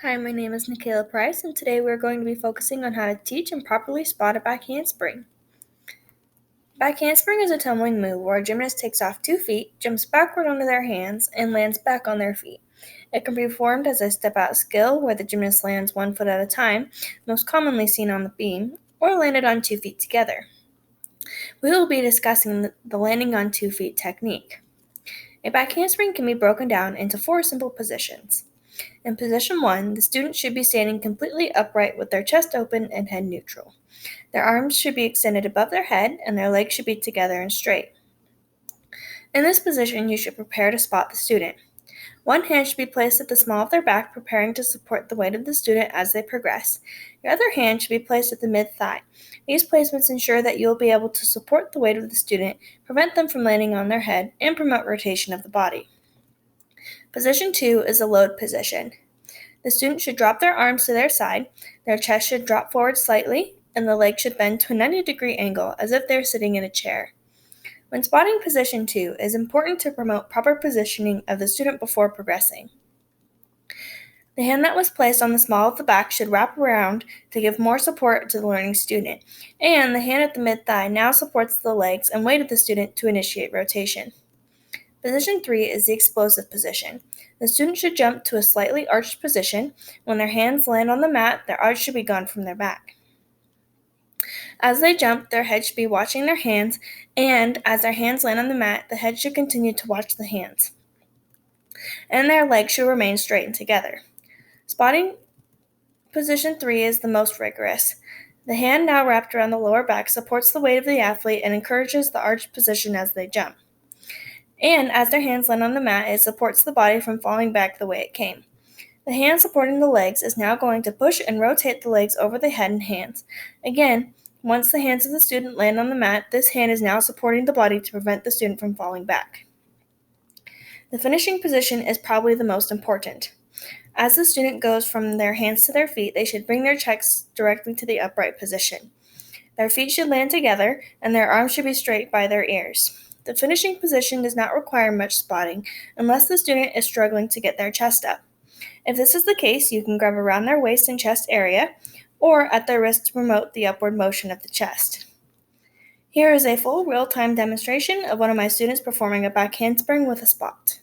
Hi, my name is Nikayla Price, and today we're going to be focusing on how to teach and properly spot a back handspring. Back handspring is a tumbling move where a gymnast takes off 2 feet, jumps backward onto their hands, and lands back on their feet. It can be performed as a step-out skill where the gymnast lands 1 foot at a time, most commonly seen on the beam, or landed on 2 feet together. We will be discussing the landing on 2 feet technique. A back handspring can be broken down into 4 simple positions. In position 1, the student should be standing completely upright with their chest open and head neutral. Their arms should be extended above their head and their legs should be together and straight. In this position, you should prepare to spot the student. One hand should be placed at the small of their back, preparing to support the weight of the student as they progress. Your other hand should be placed at the mid-thigh. These placements ensure that you will be able to support the weight of the student, prevent them from landing on their head, and promote rotation of the body. Position 2 is a load position. The student should drop their arms to their side, their chest should drop forward slightly, and the legs should bend to a 90-degree angle as if they're sitting in a chair. When spotting position 2, it is important to promote proper positioning of the student before progressing. The hand that was placed on the small of the back should wrap around to give more support to the learning student, and the hand at the mid-thigh now supports the legs and weight of the student to initiate rotation. Position 3 is the explosive position. The student should jump to a slightly arched position. When their hands land on the mat, their arch should be gone from their back. As they jump, their head should be watching their hands, and as their hands land on the mat, the head should continue to watch the hands. And their legs should remain straight and together. Spotting position 3 is the most rigorous. The hand now wrapped around the lower back supports the weight of the athlete and encourages the arched position as they jump. And as their hands land on the mat, it supports the body from falling back the way it came. The hand supporting the legs is now going to push and rotate the legs over the head and hands. Again, once the hands of the student land on the mat, this hand is now supporting the body to prevent the student from falling back. The finishing position is probably the most important. As the student goes from their hands to their feet, they should bring their chest directly to the upright position. Their feet should land together, and their arms should be straight by their ears. The finishing position does not require much spotting unless the student is struggling to get their chest up. If this is the case, you can grab around their waist and chest area or at their wrist to promote the upward motion of the chest. Here is a full real-time demonstration of one of my students performing a back handspring with a spot.